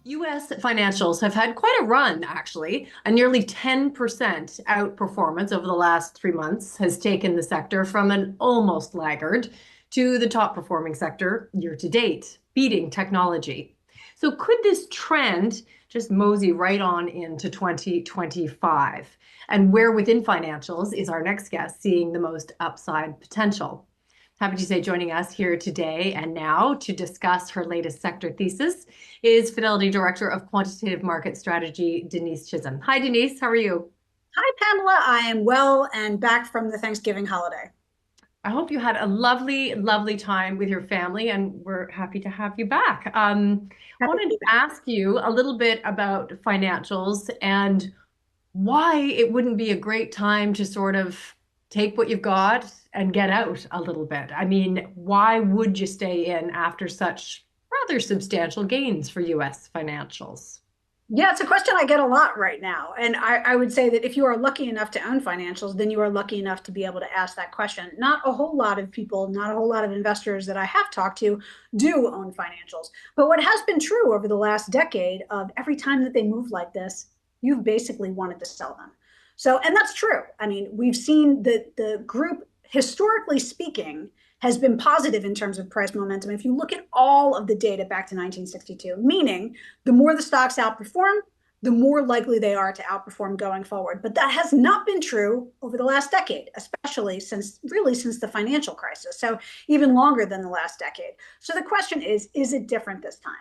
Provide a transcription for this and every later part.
US financials have had quite a run, actually. A nearly 10% outperformance over the last 3 months has taken the sector from an almost laggard to the top performing sector year to date, beating technology. So, could this trend just mosey right on into 2025? And where within financials is our next guest seeing the most upside potential? Happy to say joining us here today and now to discuss her latest sector thesis is Fidelity Director of Quantitative Market Strategy, Denise Chisholm. Hi, Denise. How are you? Hi, Pamela. I am well and back from the Thanksgiving holiday. I hope you had a lovely, lovely time with your family, and we're happy to have you back. I Happy to wanted be to back. ask you a little bit about financials and why it wouldn't be a great time to sort of take what you've got and get out a little bit. I mean, why would you stay in after such rather substantial gains for US financials? Yeah, it's a question I get a lot right now. And I would say that if you are lucky enough to own financials, then you are lucky enough to be able to ask that question. Not a whole lot of people, not a whole lot of investors that I have talked to do own financials. But what has been true over the last decade of every time that they move like this, you've basically wanted to sell them. So, and that's true. I mean, we've seen that the group, historically speaking, has been positive in terms of price momentum. If you look at all of the data back to 1962, meaning the more the stocks outperform, the more likely they are to outperform going forward. But that has not been true over the last decade, especially since the financial crisis. So even longer than the last decade. So the question is it different this time?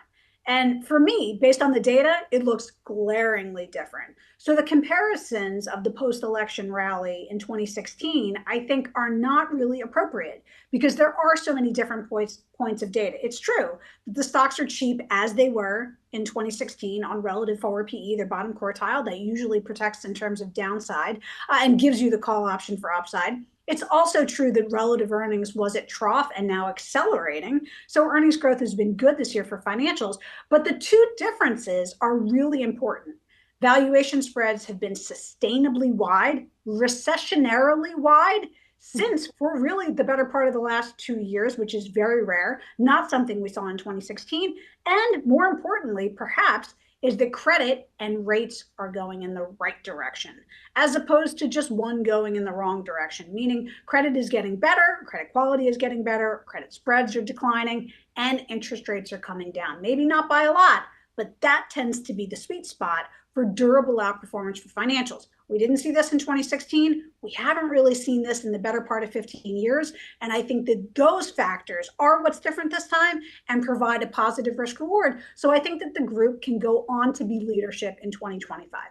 And for me, based on the data, it looks glaringly different. So the comparisons of the post-election rally in 2016, I think, are not really appropriate because there are so many different points of data. It's true that the stocks are cheap as they were in 2016 on relative forward PE, their bottom quartile. That usually protects in terms of downside and gives you the call option for upside. It's also true that relative earnings was at trough and now accelerating. So earnings growth has been good this year for financials. But the two differences are really important. Valuation spreads have been sustainably wide, recessionarily wide, since for really the better part of the last 2 years, which is very rare, not something we saw in 2016. And more importantly, perhaps, is that credit and rates are going in the right direction, as opposed to just one going in the wrong direction, meaning credit is getting better, credit quality is getting better, credit spreads are declining, and interest rates are coming down. Maybe not by a lot, but that tends to be the sweet spot for durable outperformance for financials. We didn't see this in 2016. We haven't really seen this in the better part of 15 years. And I think that those factors are what's different this time and provide a positive risk reward. So I think that the group can go on to be leadership in 2025.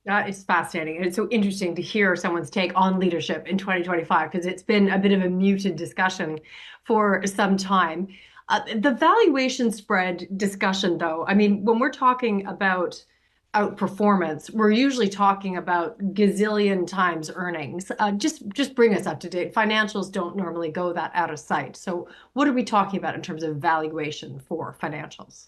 That is fascinating. It's so interesting to hear someone's take on leadership in 2025 because it's been a bit of a muted discussion for some time. The valuation spread discussion, though, I mean, when we're talking about outperformance, we're usually talking about gazillion times earnings. Just bring us up to date. Financials don't normally go that out of sight. So, what are we talking about in terms of valuation for financials?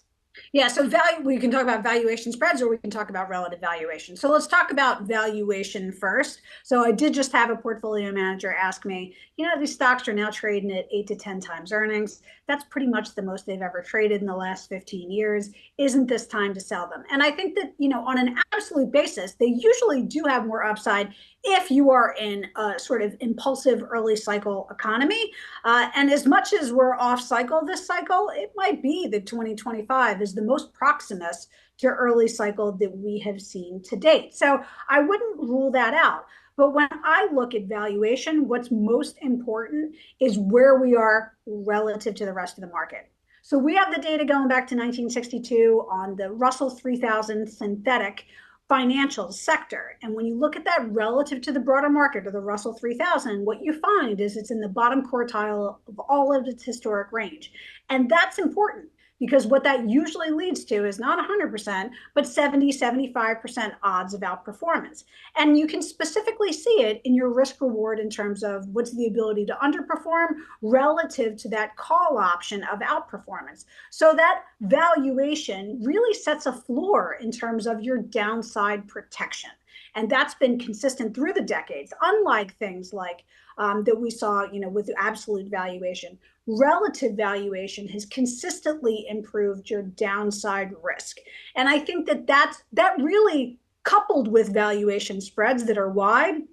Yeah, so value, we can talk about valuation spreads or we can talk about relative valuation. So let's talk about valuation first. So I did just have a portfolio manager ask me, these stocks are now trading at 8 to 10 times earnings. That's pretty much the most they've ever traded in the last 15 years. Isn't this time to sell them? And I think that, on an absolute basis, they usually do have more upside if you are in a sort of impulsive early cycle economy. And as much as we're off cycle this cycle, it might be that 2025 is the most proximate to early cycle that we have seen to date. So I wouldn't rule that out. But when I look at valuation, what's most important is where we are relative to the rest of the market. So we have the data going back to 1962 on the Russell 3000 synthetic financial sector. And when you look at that relative to the broader market or the Russell 3000, what you find is it's in the bottom quartile of all of its historic range. And that's important because what that usually leads to is not 100%, but 70, 75% odds of outperformance. And you can specifically see it in your risk reward in terms of what's the ability to underperform relative to that call option of outperformance. So that valuation really sets a floor in terms of your downside protection. And that's been consistent through the decades, unlike things like that we saw, with absolute valuation. relative valuation has consistently improved your downside risk. And I think that really, coupled with valuation spreads that are wide,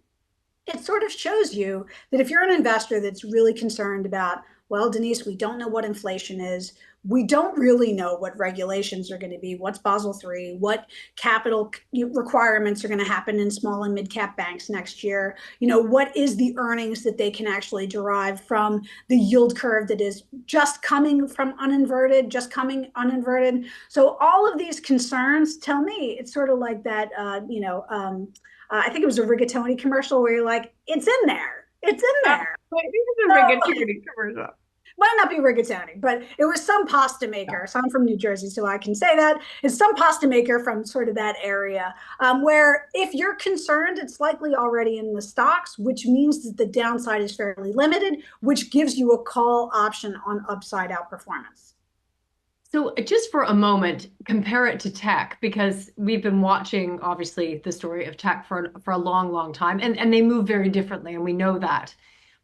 it sort of shows you that if you're an investor that's really concerned about, well, Denise, we don't know what inflation is. We don't really know what regulations are going to be. What's Basel III? What capital requirements are going to happen in small and mid cap banks next year? What is the earnings that they can actually derive from the yield curve that is just coming uninverted? So all of these concerns tell me it's sort of like that, I think it was a rigatoni commercial where you're like, it's in there. It's in there. It is a So, rigatoni commercial. might not be rigatoni, but it was some pasta maker. So I'm from New Jersey, so I can say that. It's some pasta maker from sort of that area, where if you're concerned, it's likely already in the stocks, which means that the downside is fairly limited, which gives you a call option on upside outperformance. So just for a moment, compare it to tech because we've been watching obviously the story of tech for a long, long time, and they move very differently, and we know that.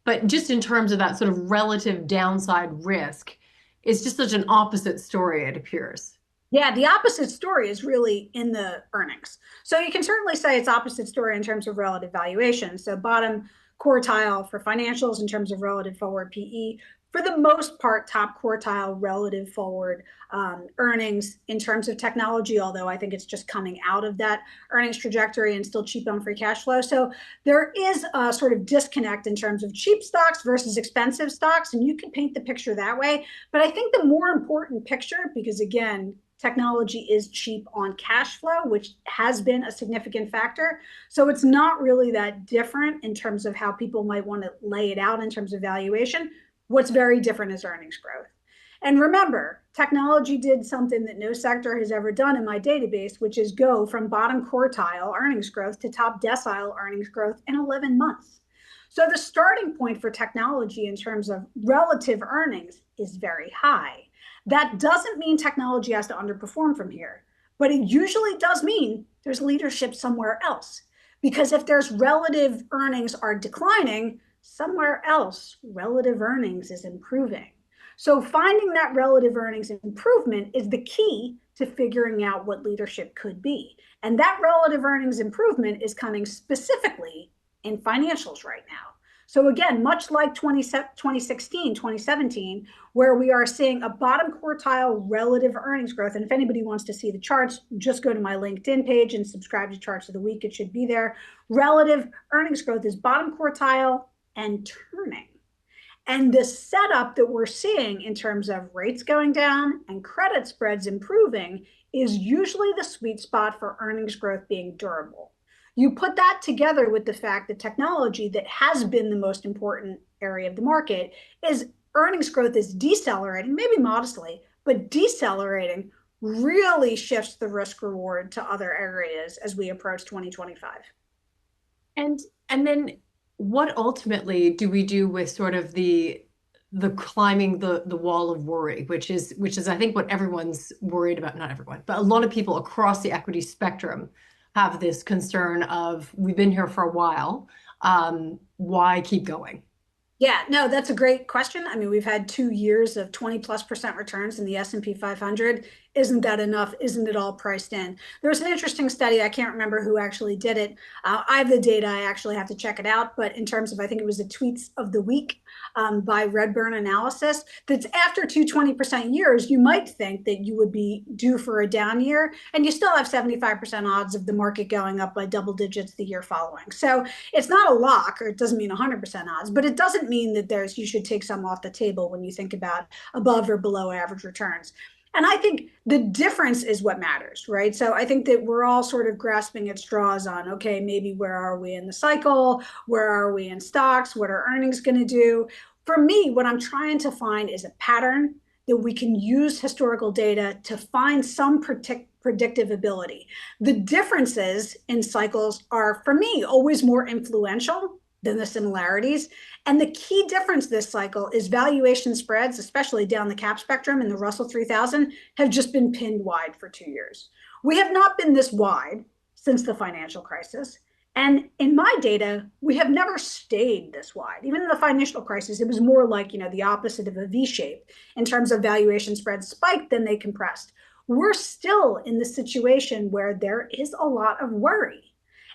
But just in terms of that sort of relative downside risk, it's just such an opposite story, it appears. Yeah, the opposite story is really in the earnings. So you can certainly say it's opposite story in terms of relative valuation. So bottom quartile for financials in terms of relative forward PE. For the most part, top quartile relative forward earnings in terms of technology, although I think it's just coming out of that earnings trajectory and still cheap on free cash flow. So there is a sort of disconnect in terms of cheap stocks versus expensive stocks, and you can paint the picture that way. But I think the more important picture, because again, technology is cheap on cash flow, which has been a significant factor. So it's not really that different in terms of how people might want to lay it out in terms of valuation. What's very different is earnings growth. And remember, technology did something that no sector has ever done in my database, which is go from bottom quartile earnings growth to top decile earnings growth in 11 months. So the starting point for technology in terms of relative earnings is very high. That doesn't mean technology has to underperform from here, but it usually does mean there's leadership somewhere else. Because if there's relative earnings are declining, somewhere else relative earnings is improving. So finding that relative earnings improvement is the key to figuring out what leadership could be. And that relative earnings improvement is coming specifically in financials right now. So again, much like 2016, 2017, where we are seeing a bottom quartile relative earnings growth. And if anybody wants to see the charts, just go to my LinkedIn page and subscribe to Charts of the Week. It should be there. Relative earnings growth is bottom quartile and turning. And the setup that we're seeing in terms of rates going down and credit spreads improving is usually the sweet spot for earnings growth being durable. You put that together with the fact that technology, that has been the most important area of the market, is earnings growth is decelerating, maybe modestly, but decelerating really shifts the risk reward to other areas as we approach 2025. And then what ultimately do we do with sort of the climbing the wall of worry, which is I think what everyone's worried about, not everyone, but a lot of people across the equity spectrum have this concern of we've been here for a while. Why keep going? Yeah, no, that's a great question. I mean, we've had 2 years of 20+% returns in the S&P 500. Isn't that enough? Isn't it all priced in? There was an interesting study. I can't remember who actually did it. I have the data. I actually have to check it out. But in terms of, I think it was the tweets of the week by Redburn Analysis, that's after 2 20% years, you might think that you would be due for a down year, and you still have 75% odds of the market going up by double digits the year following. So it's not a lock, or it doesn't mean 100% odds, but it doesn't mean that you should take some off the table when you think about above or below average returns. And I think the difference is what matters, right? So I think that we're all sort of grasping at straws on, okay, maybe where are we in the cycle? Where are we in stocks? What are earnings going to do? For me, what I'm trying to find is a pattern that we can use historical data to find some predictive ability. The differences in cycles are, for me, always more influential than the similarities. And the key difference this cycle is valuation spreads, especially down the cap spectrum in the Russell 3000, have just been pinned wide for 2 years. We have not been this wide since the financial crisis. And in my data, we have never stayed this wide. Even in the financial crisis, it was more like, the opposite of a V shape in terms of valuation spreads spiked, then they compressed. We're still in the situation where there is a lot of worry.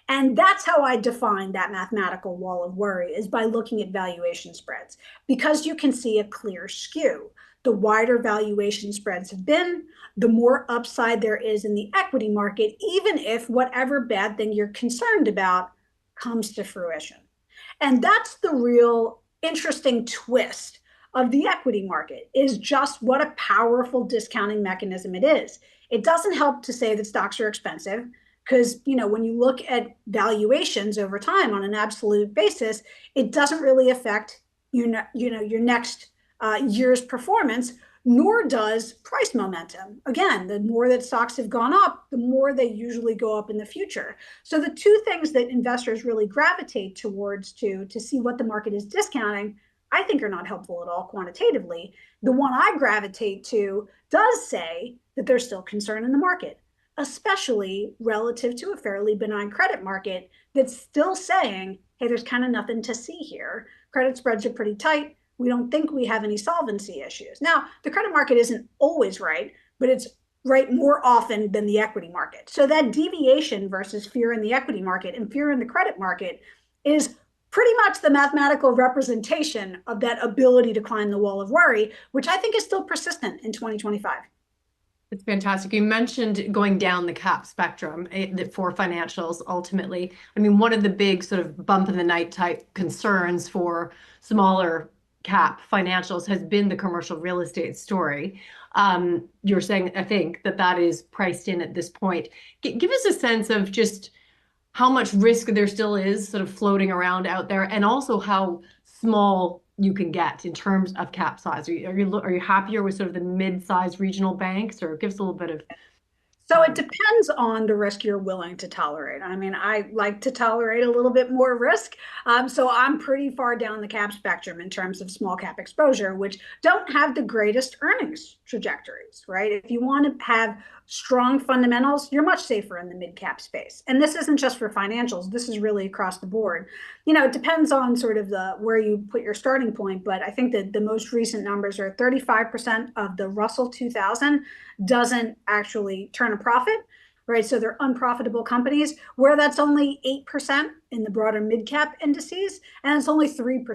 And that's how I define that mathematical wall of worry, is by looking at valuation spreads, because you can see a clear skew. The wider valuation spreads have been, the more upside there is in the equity market, even if whatever bad thing you're concerned about comes to fruition. And that's the real interesting twist of the equity market, is just what a powerful discounting mechanism it is. It doesn't help to say that stocks are expensive, because when you look at valuations over time on an absolute basis, it doesn't really affect your next year's performance, nor does price momentum. Again, the more that stocks have gone up, the more they usually go up in the future. So the two things that investors really gravitate towards to see what the market is discounting, I think are not helpful at all quantitatively. The one I gravitate to does say that there's still concern in the market, especially relative to a fairly benign credit market that's still saying, hey, there's kind of nothing to see here. Credit spreads are pretty tight. We don't think we have any solvency issues. Now, the credit market isn't always right, but it's right more often than the equity market. So that deviation versus fear in the equity market and fear in the credit market is pretty much the mathematical representation of that ability to climb the wall of worry, which I think is still persistent in 2025. It's fantastic. You mentioned going down the cap spectrum for financials ultimately. I mean, one of the big sort of bump in the night type concerns for smaller cap financials has been the commercial real estate story. You're saying, I think, that that is priced in at this point. Give us a sense of just how much risk there still is sort of floating around out there, and also how small you can get in terms of cap size. Are you happier with sort of the mid-sized regional banks, or give us a little bit of So it depends on the risk you're willing to tolerate. I mean, I like to tolerate a little bit more risk. So I'm pretty far down the cap spectrum in terms of small cap exposure, which don't have the greatest earnings trajectories, right? If you want to have strong fundamentals, you're much safer in the mid cap space. And this isn't just for financials. This is really across the board. It depends on sort of the where you put your starting point, but I think that the most recent numbers are 35% of the Russell 2000 doesn't actually turn a profit, right? So they're unprofitable companies, where that's only 8% in the broader mid cap indices, and it's only 3%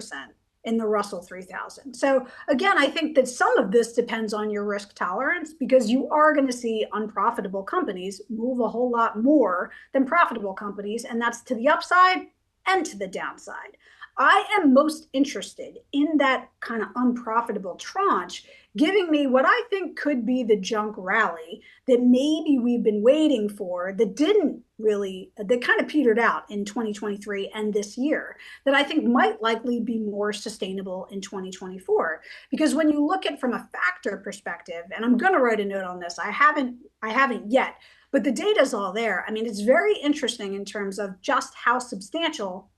in the Russell 3000. So again, I think that some of this depends on your risk tolerance, because you are going to see unprofitable companies move a whole lot more than profitable companies, and that's to the upside and to the downside. I am most interested in that kind of unprofitable tranche, giving me what I think could be the junk rally that maybe we've been waiting for, that didn't really, that kind of petered out in 2023 and this year, that I think might likely be more sustainable in 2024. Because when you look at from a factor perspective, and I'm going to write a note on this, I haven't yet, but the data's all there. I mean, it's very interesting in terms of just how substantial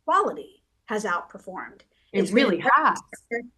quality has outperformed. it It's been really has.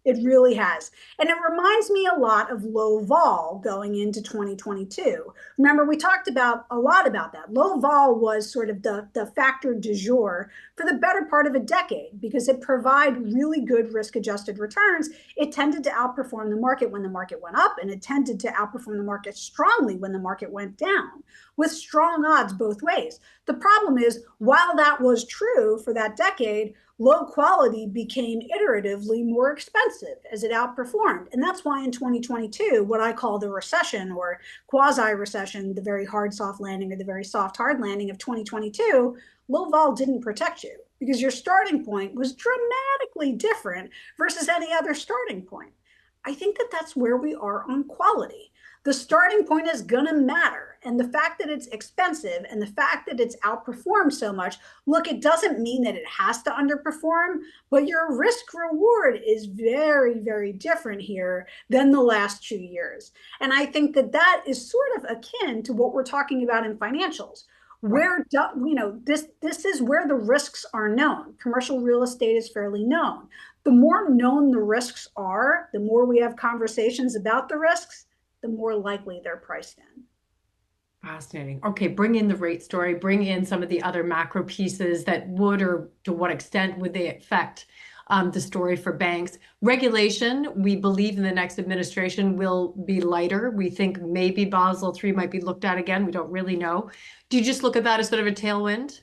it really has. And it reminds me a lot of low vol going into 2022. Remember, we talked about a lot about that. Low vol was sort of the factor du jour for the better part of a decade, because it provided really good risk adjusted returns. It tended to outperform the market when the market went up, and it tended to outperform the market strongly when the market went down, with strong odds both ways. The problem is, while that was true for that decade, low quality became iteratively more expensive as it outperformed. And that's why in 2022, what I call the recession or quasi recession, the very hard soft landing or the very soft hard landing of 2022, low vol didn't protect you, because your starting point was dramatically different versus any other starting point. I think that that's where we are on quality. The starting point is going to matter. And the fact that it's expensive and the fact that it's outperformed so much, look, it doesn't mean that it has to underperform, but your risk reward is very, very different here than the last 2 years. And I think that that is sort of akin to what we're talking about in financials, where this is where the risks are known. Commercial real estate is fairly known. The more known the risks are, the more we have conversations about the risks, the more likely they're priced in. Fascinating. Okay, bring in the rate story, bring in some of the other macro pieces that would, or to what extent would they affect the story for banks. Regulation, we believe in the next administration will be lighter. We think maybe Basel III might be looked at again. We don't really know. Do you just look at that as sort of a tailwind?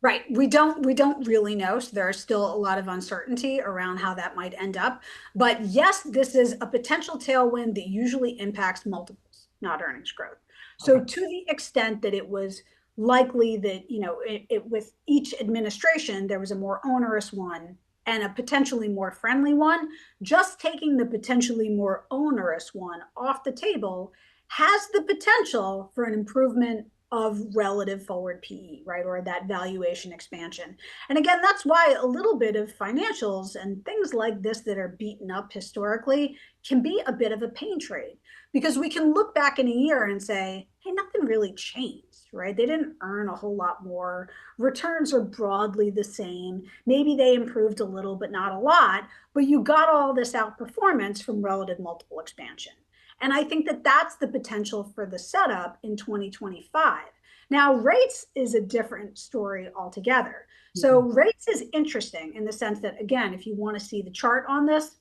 Right. We don't really know. So there's still a lot of uncertainty around how that might end up. But yes, this is a potential tailwind that usually impacts multiples, not earnings growth. Okay. So to the extent that it was likely that, with each administration, there was a more onerous one and a potentially more friendly one, just taking the potentially more onerous one off the table has the potential for an improvement of relative forward PE, right? Or that valuation expansion. And again, that's why a little bit of financials and things like this that are beaten up historically can be a bit of a pain trade, because we can look back in a year and say, hey, nothing really changed, right? They didn't earn a whole lot more. Returns are broadly the same. Maybe they improved a little, but not a lot. But you got all this outperformance from relative multiple expansion. And I think that that's the potential for the setup in 2025. Now, rates is a different story altogether. So, Mhm. rates is interesting in the sense that, again, if you want to see the chart on this,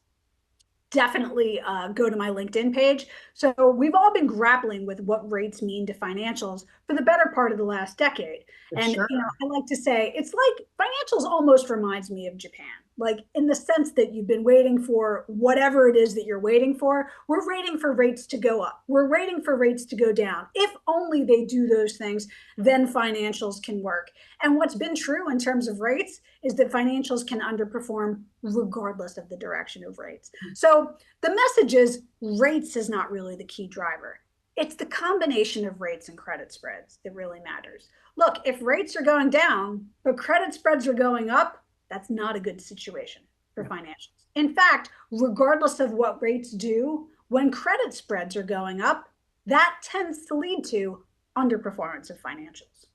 definitely go to my LinkedIn page. So we've all been grappling with what rates mean to financials for the better part of the last decade. For And sure. I like to say it's like financials almost reminds me of Japan. Like in the sense that you've been waiting for whatever it is that you're waiting for. We're waiting for rates to go up. We're waiting for rates to go down. If only they do those things, then financials can work. And what's been true in terms of rates is that financials can underperform regardless of the direction of rates. So the message is rates is not really the key driver. It's the combination of rates and credit spreads that really matters. Look, if rates are going down, but credit spreads are going up, that's not a good situation for Yeah. financials. In fact, regardless of what rates do, when credit spreads are going up, that tends to lead to underperformance of financials.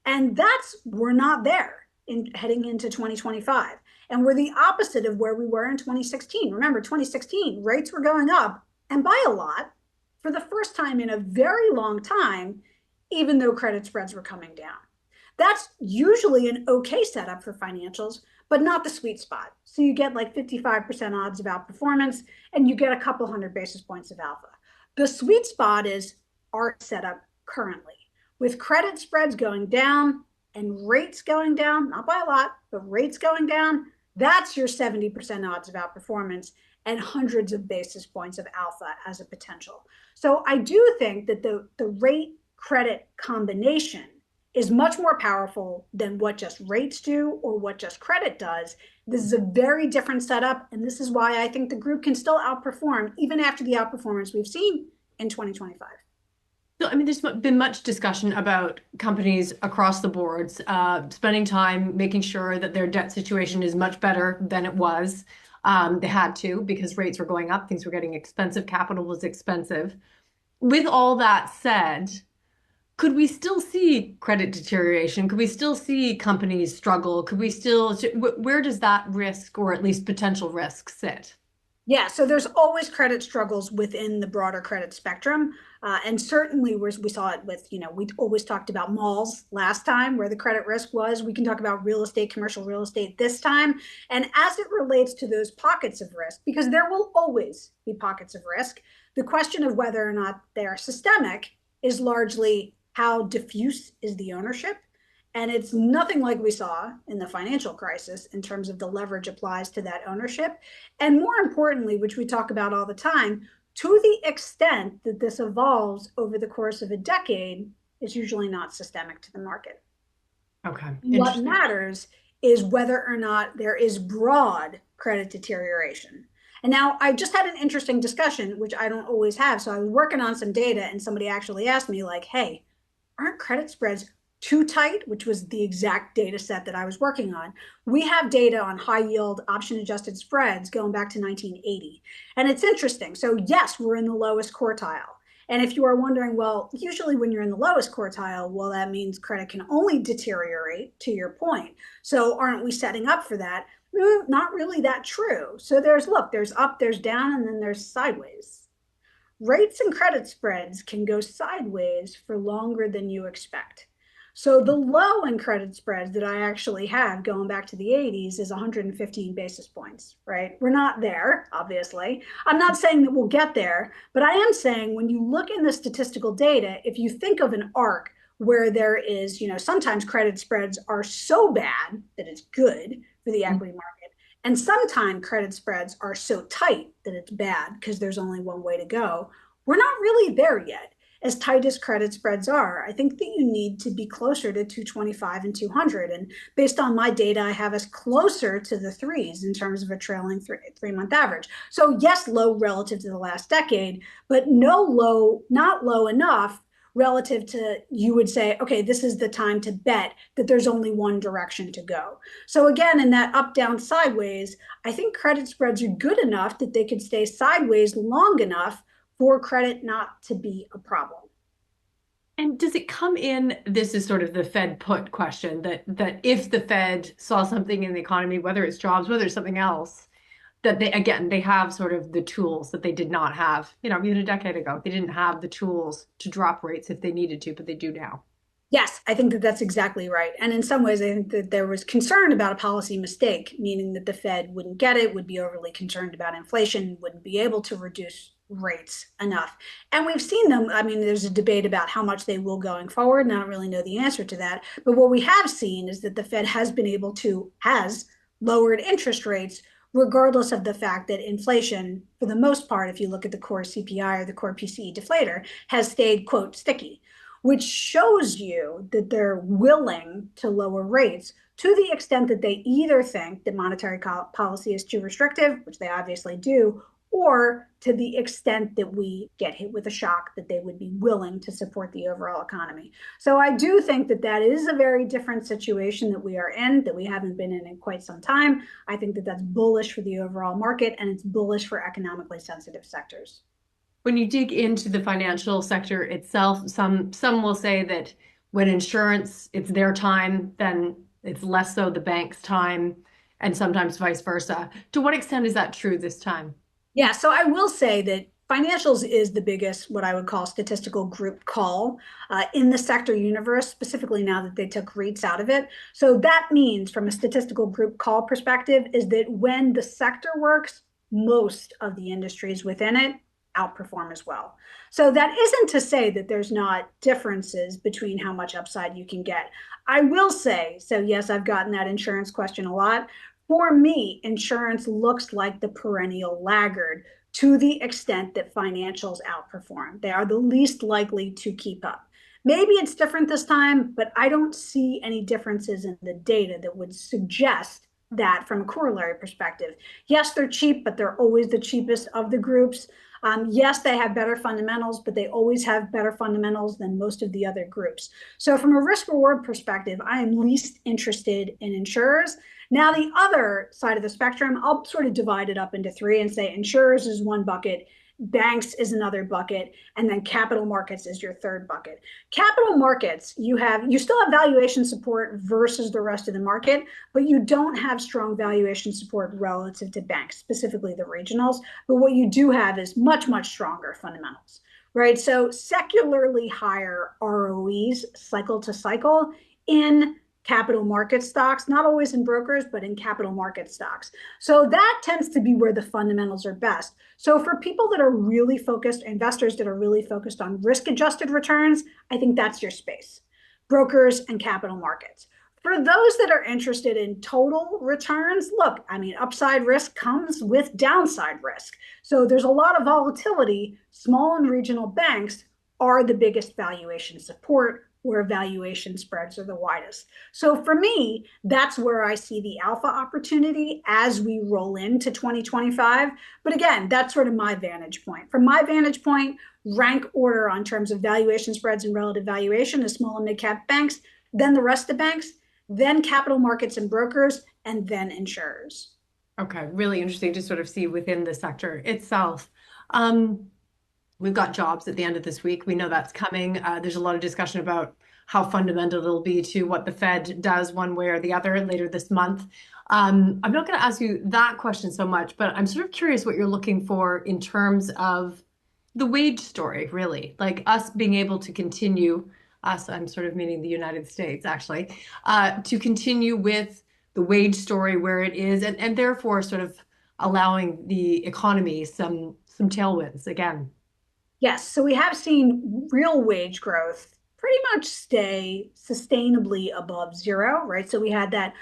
And we're not there in heading into 2025. And we're the opposite of where we were in 2016. Remember, 2016, rates were going up, and by a lot, for the first time in a very long time, even though credit spreads were coming down. That's usually an okay setup for financials, but not the sweet spot. So you get like 55% odds of outperformance, and you get a couple hundred basis points of alpha. The sweet spot is our setup currently, with credit spreads going down and rates going down, not by a lot, but rates going down. That's your 70% odds of outperformance and hundreds of basis points of alpha as a potential. So I do think that the rate credit combination is much more powerful than what just rates do or what just credit does. This is a very different setup. And this is why I think the group can still outperform even after the outperformance we've seen in 2025. So, I mean, there's been much discussion about companies across the boards spending time making sure that their debt situation is much better than it was. They had to because rates were going up, things were getting expensive, capital was expensive. With all that said, could we still see credit deterioration? Could we still see companies struggle? Could we still, where does that risk or at least potential risk sit? Yeah, so there's always credit struggles within the broader credit spectrum. And certainly we saw it with, we always talked about malls last time where the credit risk was. We can talk about real estate, commercial real estate this time. And as it relates to those pockets of risk, because there will always be pockets of risk, the question of whether or not they are systemic is largely how diffuse is the ownership. And it's nothing like we saw in the financial crisis in terms of the leverage applies to that ownership. And more importantly, which we talk about all the time, to the extent that this evolves over the course of a decade, it's usually not systemic to the market. Okay, What interesting. matters is whether or not there is broad credit deterioration. And now I just had an interesting discussion, which I don't always have. So I was working on some data, and somebody actually asked me, like, hey, aren't credit spreads too tight, which was the exact data set that I was working on. We have data on high yield option adjusted spreads going back to 1980. And it's interesting. So, yes, we're in the lowest quartile. And if you are wondering, well, usually when you're in the lowest quartile, well, that means credit can only deteriorate, to your point. So, aren't we setting up for that? Not really that true. So, there's up, there's down, and then there's sideways. rates and credit spreads can go sideways for longer than you expect. So the low in credit spreads that I actually have going back to the 80s is 115 basis points, right? We're not there, obviously. I'm not saying that we'll get there, but I am saying when you look in the statistical data, if you think of an arc where there is, sometimes credit spreads are so bad that it's good for the equity market. And sometimes credit spreads are so tight that it's bad because there's only one way to go. We're not really there yet. As tight as credit spreads are, I think that you need to be closer to 225 and 200. And based on my data, I have us closer to the threes in terms of a trailing 3 month average. So yes, low relative to the last decade, but no low, not low enough relative to you would say, okay, this is the time to bet that there's only one direction to go. So again, in that up, down, sideways, I think credit spreads are good enough that they could stay sideways long enough for credit not to be a problem. And does it come in, this is sort of the Fed put question, that if the Fed saw something in the economy, whether it's jobs, whether it's something else, that they have sort of the tools that they did not have, even a decade ago. They didn't have the tools to drop rates if they needed to, but they do now. Yes, I think that that's exactly right. And in some ways, I think that there was concern about a policy mistake, meaning that the Fed wouldn't get it, would be overly concerned about inflation, wouldn't be able to reduce rates enough. And we've seen them. I mean, there's a debate about how much they will going forward, and I don't really know the answer to that. But what we have seen is that the Fed has lowered interest rates, regardless of the fact that inflation, for the most part, if you look at the core CPI or the core PCE deflator, has stayed, quote, sticky, which shows you that they're willing to lower rates to the extent that they either think that monetary policy is too restrictive, which they obviously do, or to the extent that we get hit with a shock that they would be willing to support the overall economy. So I do think that that is a very different situation that we are in, that we haven't been in quite some time. I think that that's bullish for the overall market, and it's bullish for economically sensitive sectors. When you dig into the financial sector itself, some will say that when insurance, it's their time, then it's less so the bank's time, and sometimes vice versa. To what extent is that true this time? Yeah, so I will say that financials is the biggest, what I would call statistical group call in the sector universe, specifically now that they took REITs out of it. So that means, from a statistical group call perspective, is that when the sector works, most of the industries within it outperform as well. So that isn't to say that there's not differences between how much upside you can get. I will say, so yes, I've gotten that insurance question a lot. For me, insurance looks like the perennial laggard to the extent that financials outperform. They are the least likely to keep up. Maybe it's different this time, but I don't see any differences in the data that would suggest that from a corollary perspective. Yes, they're cheap, but they're always the cheapest of the groups. Yes, they have better fundamentals, but they always have better fundamentals than most of the other groups. So from a risk reward perspective, I am least interested in insurers. Now, the other side of the spectrum, I'll sort of divide it up into three and say insurers is one bucket, banks is another bucket, and then capital markets is your third bucket. Capital markets, you still have valuation support versus the rest of the market, but you don't have strong valuation support relative to banks, specifically the regionals. But what you do have is much, much stronger fundamentals, right? So secularly higher ROEs cycle to cycle in capital market stocks, not always in brokers, but in capital market stocks. So that tends to be where the fundamentals are best. So for people that are really focused, investors that are really focused on risk-adjusted returns, I think that's your space, brokers and capital markets. For those that are interested in total returns, look, I mean, upside risk comes with downside risk. So there's a lot of volatility. Small and regional banks are the biggest valuation support, where valuation spreads are the widest. So for me, that's where I see the alpha opportunity as we roll into 2025. But again, that's sort of my vantage point. From my vantage point, rank order on terms of valuation spreads and relative valuation is small and mid-cap banks, then the rest of banks, then capital markets and brokers, and then insurers. Okay, really interesting to sort of see within the sector itself. We've got jobs at the end of this week. We know that's coming. There's a lot of discussion about how fundamental it'll be to what the Fed does one way or the other later this month. I'm not going to ask you that question so much, but I'm sort of curious what you're looking for in terms of the wage story, really, like us being able to continue, us, I'm sort of meaning the United States, actually, to continue with the wage story where it is, and therefore sort of allowing the economy some tailwinds again. Yes, so we have seen real wage growth pretty much stay sustainably above zero, right? So we had that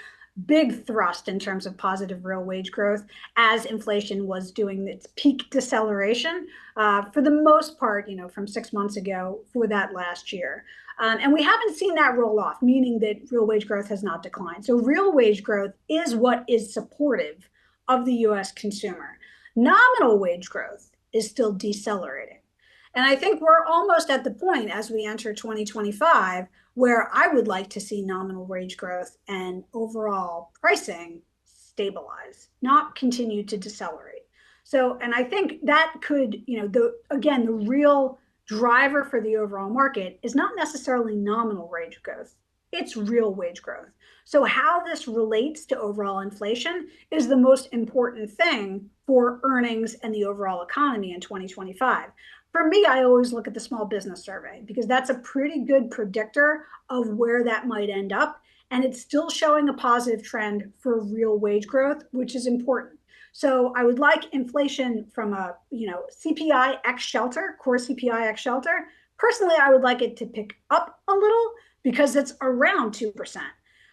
big thrust in terms of positive real wage growth as inflation was doing its peak deceleration for the most part, from 6 months ago for that last year. And we haven't seen that roll off, meaning that real wage growth has not declined. So real wage growth is what is supportive of the US consumer. Nominal wage growth is still decelerating. And I think we're almost at the point as we enter 2025 where I would like to see nominal wage growth and overall pricing stabilize, not continue to decelerate. So, and I think that could, again, the real driver for the overall market is not necessarily nominal wage growth, it's real wage growth. So, how this relates to overall inflation is the most important thing for earnings and the overall economy in 2025. For me, I always look at the small business survey because that's a pretty good predictor of where that might end up. And it's still showing a positive trend for real wage growth, which is important. So I would like inflation from a CPI X shelter, core CPI X shelter. Personally, I would like it to pick up a little because it's around 2%.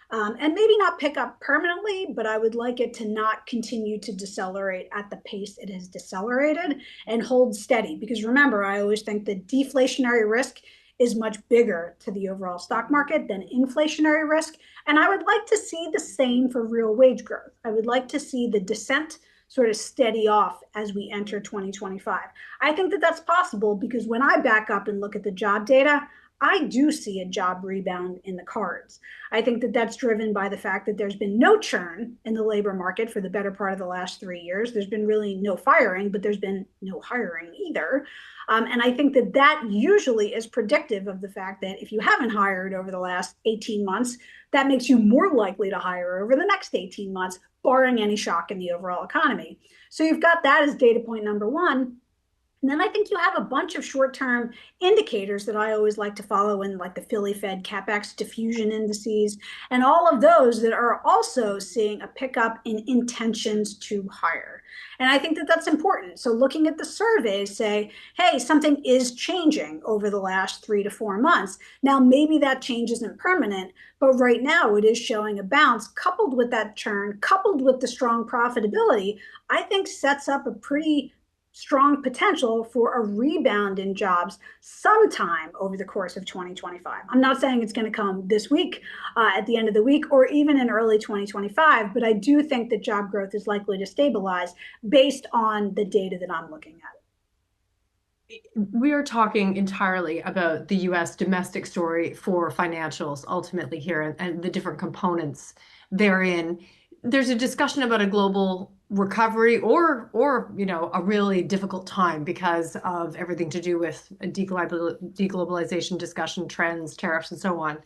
And maybe not pick up permanently, but I would like it to not continue to decelerate at the pace it has decelerated and hold steady. Because remember, I always think that deflationary risk is much bigger to the overall stock market than inflationary risk. And I would like to see the same for real wage growth. I would like to see the descent sort of steady off as we enter 2025. I think that that's possible because when I back up and look at the job data, I do see a job rebound in the cards. I think that that's driven by the fact that there's been no churn in the labor market for the better part of the last 3 years. There's been really no firing, but there's been no hiring either. And I think that that usually is predictive of the fact that if you haven't hired over the last 18 months, that makes you more likely to hire over the next 18 months, barring any shock in the overall economy. So you've got that as data point number one. And then I think you have a bunch of short-term indicators that I always like to follow in like the Philly Fed CapEx diffusion indices and all of those that are also seeing a pickup in intentions to hire. And I think that that's important. So looking at the surveys say, hey, something is changing over the last 3 to 4 months. Now, maybe that change isn't permanent, but right now it is showing a bounce coupled with that churn, coupled with the strong profitability, I think sets up a pretty strong potential for a rebound in jobs sometime over the course of 2025. I'm not saying it's going to come this week, at the end of the week, or even in early 2025, but I do think that job growth is likely to stabilize based on the data that I'm looking at. We are talking entirely about the US domestic story for financials ultimately here and the different components therein. There's a discussion about a global recovery or a really difficult time because of everything to do with deglobalization discussion, trends, tariffs, and so on.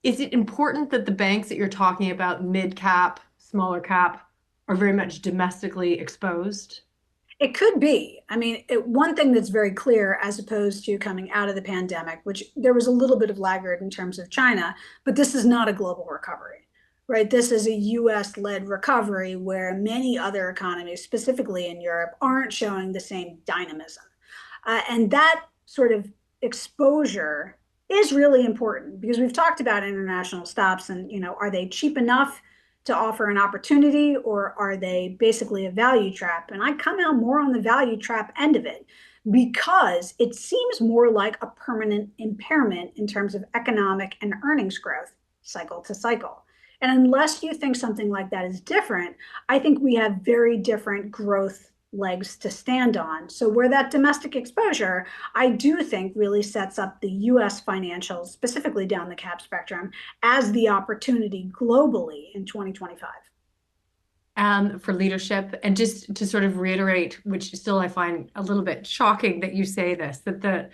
Is it important that the banks that you're talking about, mid cap, smaller cap, are very much domestically exposed? It could be. I mean, one thing that's very clear as opposed to coming out of the pandemic, which there was a little bit of laggard in terms of China, but this is not a global recovery, right? This is a US led recovery where many other economies, specifically in Europe, aren't showing the same dynamism. And that sort of exposure is really important because we've talked about international stops and, are they cheap enough to offer an opportunity or are they basically a value trap? And I come out more on the value trap end of it because it seems more like a permanent impairment in terms of economic and earnings growth cycle to cycle. And unless you think something like that is different, I think we have very different growth legs to stand on. So where that domestic exposure, I do think really sets up the US financials, specifically down the cap spectrum, as the opportunity globally in 2025. For leadership. And just to sort of reiterate, which still I find a little bit shocking that you say this, that the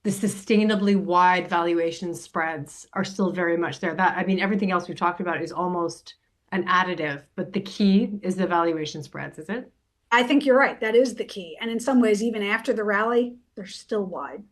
sustainably wide valuation spreads are still very much there. That, I mean, everything else we've talked about is almost an additive, but the key is the valuation spreads, is it? I think you're right. That is the key. And in some ways, even after the rally, they're still wide.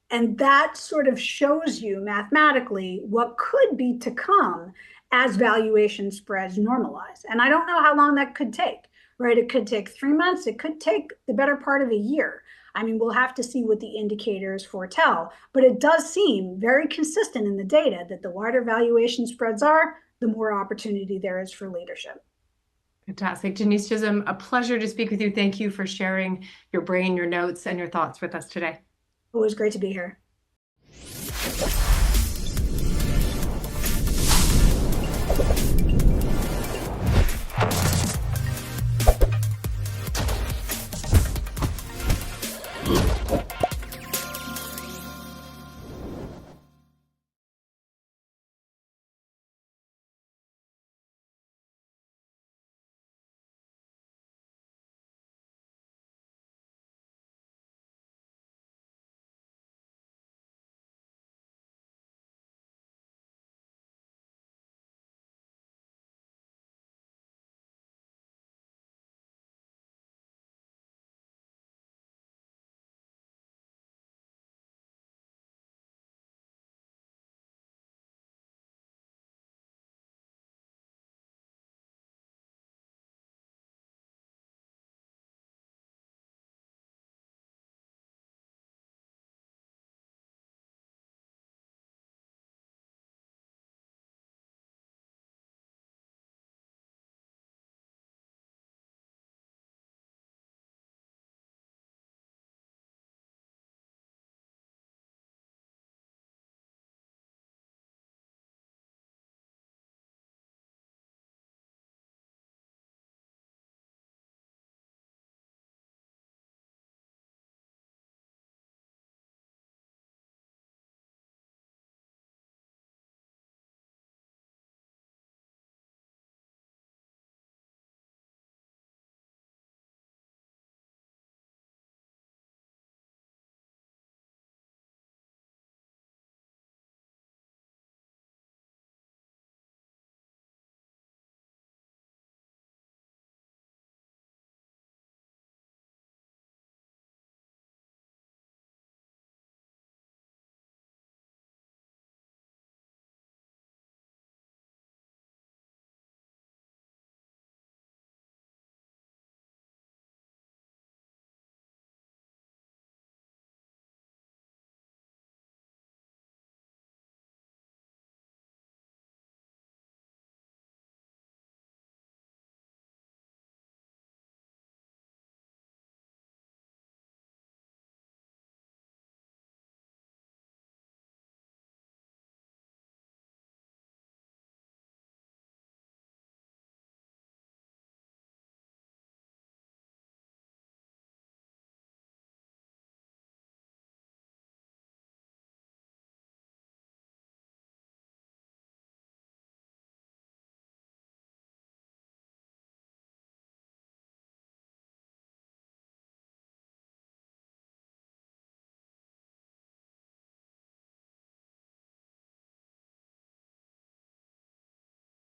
And that sort of shows you mathematically what could be to come as valuation spreads normalize. And I don't know how long that could take, right? It could take 3 months. It could take the better part of a year. I mean, we'll have to see what the indicators foretell, but it does seem very consistent in the data that the wider valuation spreads are, the more opportunity there is for leadership. Fantastic. Denise Chisholm, a pleasure to speak with you. Thank you for sharing your brain, your notes, and your thoughts with us today. It was great to be here.